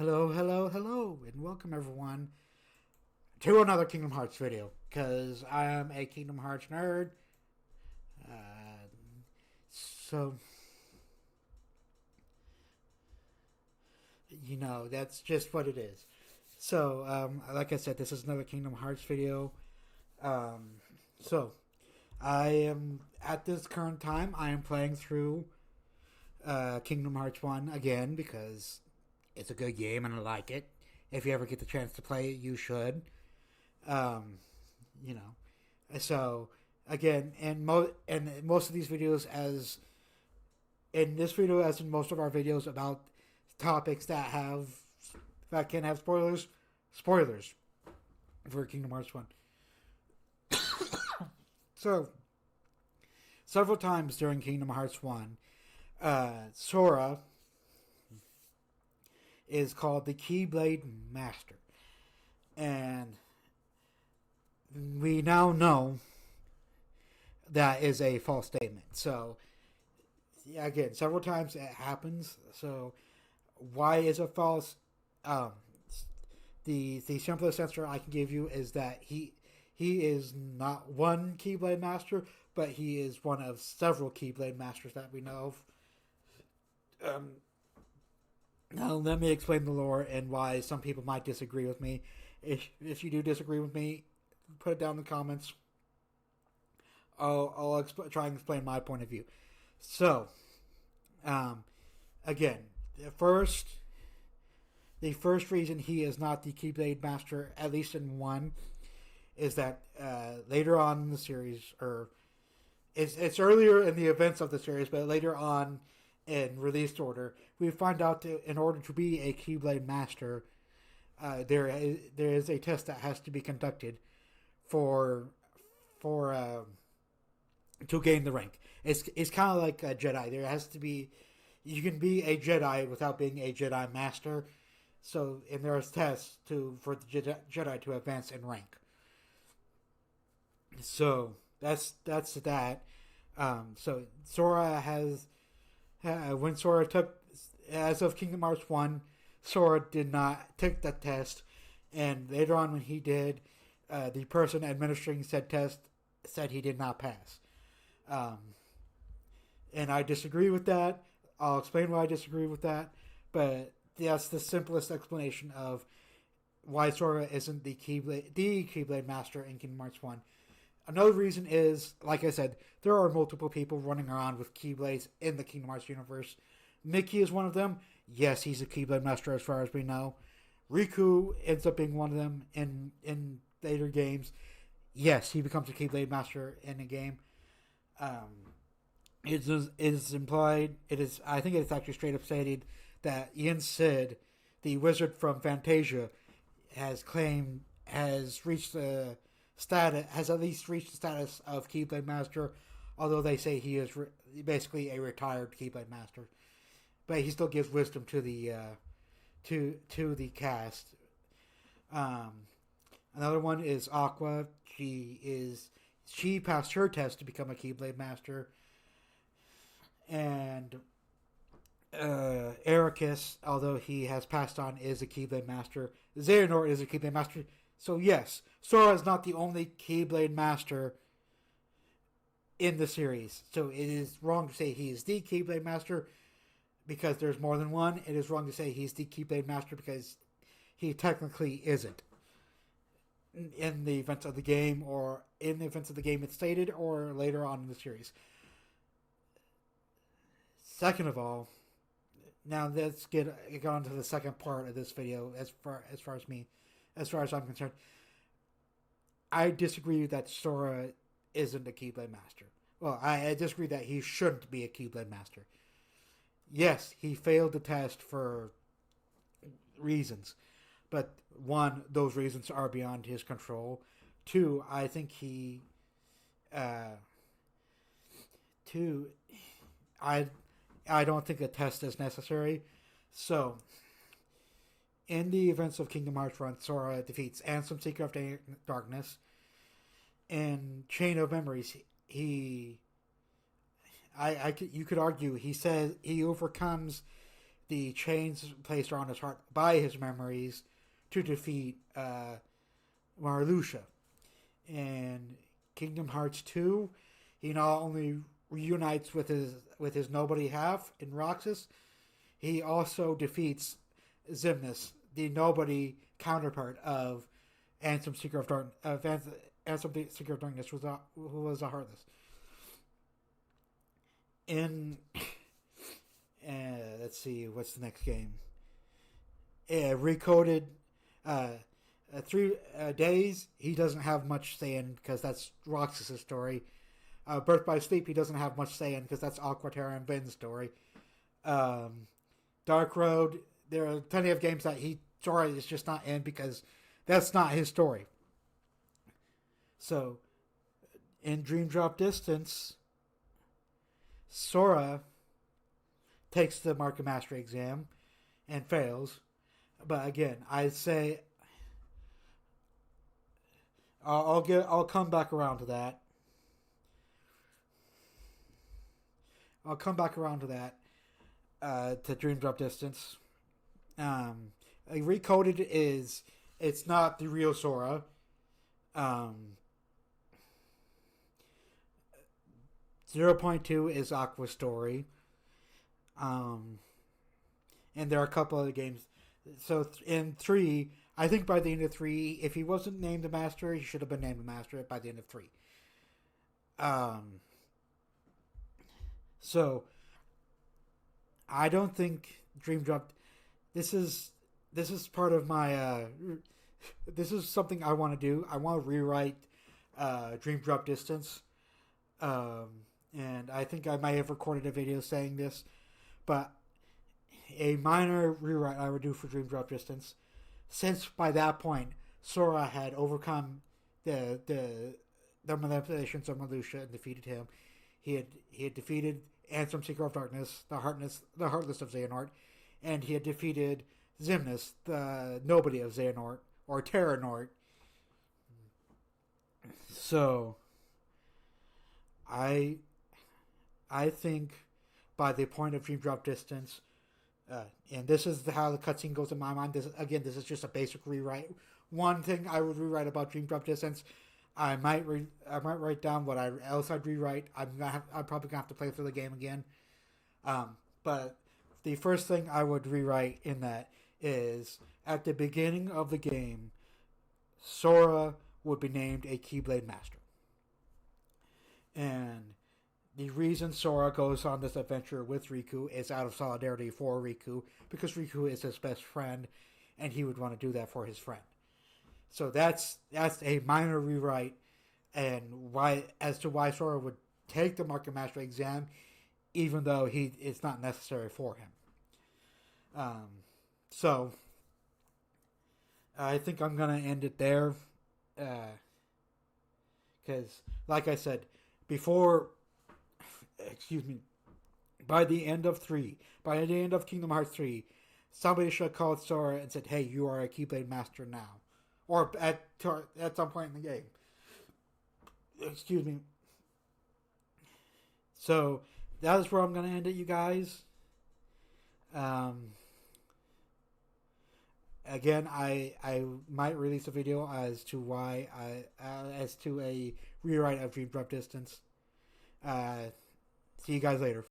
Hello, hello, hello, and welcome everyone to another Kingdom Hearts video. Because I am a Kingdom Hearts nerd. Uh, so, that's just what it is. So, like I said, this is another Kingdom Hearts video. Um, so, I am, at this current time, I am playing through Kingdom Hearts 1 again because it's a good game and I like it. If you ever get the chance to play it, you should. Um, you know, so again, and most of these videos, as in this video, as in most of our videos about topics that can have spoilers for Kingdom Hearts 1. So several times during Kingdom Hearts 1, Sora is called the Keyblade Master. And we now know that is a false statement. So, yeah, again, several times it happens. So, why is it false? Um, the simplest answer I can give you is that he is not one Keyblade Master, but he is one of several Keyblade Masters that we know of. Now, let me explain the lore and why some people might disagree with me. If you do disagree with me, put it down in the comments. I'll try and explain my point of view. So, again, the first reason he is not the Keyblade Master, at least in 1, is that later on in the series, or it's earlier in the events of the series, but later on in released order, we find out that in order to be a Keyblade Master, there is a test that has to be conducted for to gain the rank. It's kind of like a Jedi. There has to be, you can be a Jedi without being a Jedi Master. So, and there's tests for the Jedi to advance in rank. So that's that. So Sora has when Sora took, as of Kingdom Hearts 1, Sora did not take that test, and later on when he did, the person administering said test said he did not pass. And I disagree with that. I'll explain why I disagree with that, but that's the simplest explanation of why Sora isn't the Keyblade Master in Kingdom Hearts 1. Another reason is, like I said, there are multiple people running around with Keyblades in the Kingdom Hearts universe. Mickey is one of them. Yes, he's a Keyblade Master as far as we know. Riku ends up being one of them in later games. Yes, he becomes a Keyblade Master in a game. It is implied, I think it's actually straight up stated that Yen Sid, the wizard from Fantasia, has reached the status, has at least reached the status of Keyblade Master, although they say he is basically a retired Keyblade Master. But he still gives wisdom to the to the cast. Another one is Aqua. She passed her test to become a Keyblade Master. And Ericus, although he has passed on, is a Keyblade Master. Xehanort is a Keyblade Master. So yes, Sora is not the only Keyblade Master in the series. So it is wrong to say he is the Keyblade Master because there's more than one. It is wrong to say he's the Keyblade Master because he technically isn't. In the events of the game, or in the events of the game it's stated, or later on in the series. Second of all, now let's get on to the second part of this video. As far as I'm concerned, I disagree that Sora isn't a Keyblade Master. Well, I disagree that he shouldn't be a Keyblade Master. Yes, he failed the test for reasons. But one, those reasons are beyond his control. Two, I think I don't think a test is necessary. So, in the events of Kingdom Hearts 1, Sora defeats Ansem, Seeker of Darkness. In Chain of Memories, you could argue he says he overcomes the chains placed around his heart by his memories to defeat Marluxia. In Kingdom Hearts 2, he not only reunites with his nobody half in Roxas, he also defeats Xemnas, the nobody counterpart of Ansem Seeker of Darkness, who was a Heartless. In let's see, what's the next game? Recoded 3 days. He doesn't have much say in because that's Roxas' story. Birth by Sleep, he doesn't have much say in because that's Aqua Terra and Ben's story. Dark Road, there are plenty of games that Sora is just not in because that's not his story. So, in Dream Drop Distance, Sora takes the Market Mastery exam and fails. But again, I'd say I'll come back around to that. I'll come back around to that. To Dream Drop Distance. Recoded it's not the real Sora. 0.2 is Aqua's story. And there are a couple other games. So in 3, I think by the end of 3, if he wasn't named the Master, he should have been named the Master by the end of 3. So I don't think Dream Drop. This is part of my. This is something I want to do. I want to rewrite Dream Drop Distance, and I think I might have recorded a video saying this, but a minor rewrite I would do for Dream Drop Distance, since by that point Sora had overcome the manipulations of Marluxia and defeated him. He had defeated Ansem, Seeker of Darkness, the Heartless of Xehanort, and he had defeated Xemnas, the nobody of Xehanort, or Terranort. So, I think by the point of Dream Drop Distance, and this is how the cutscene goes in my mind. This is just a basic rewrite. One thing I would rewrite about Dream Drop Distance, I might write down what else I'd rewrite. I'm probably gonna have to play through the game again. But the first thing I would rewrite in that is at the beginning of the game, Sora would be named a Keyblade Master, and the reason Sora goes on this adventure with Riku is out of solidarity for Riku, because Riku is his best friend, and he would want to do that for his friend. So that's a minor rewrite, and why Sora would take the Market Mastery exam, even though it's not necessary for him. So I think I'm gonna end it there, because, like I said before, by the end of Kingdom Hearts 3, somebody should have called Sora and said, "Hey, you are a Keyblade Master now." Or at some point in the game. Excuse me. So, that is where I'm going to end it, you guys. Again, I might release a video as to a rewrite of Dream Drop Distance. See you guys later.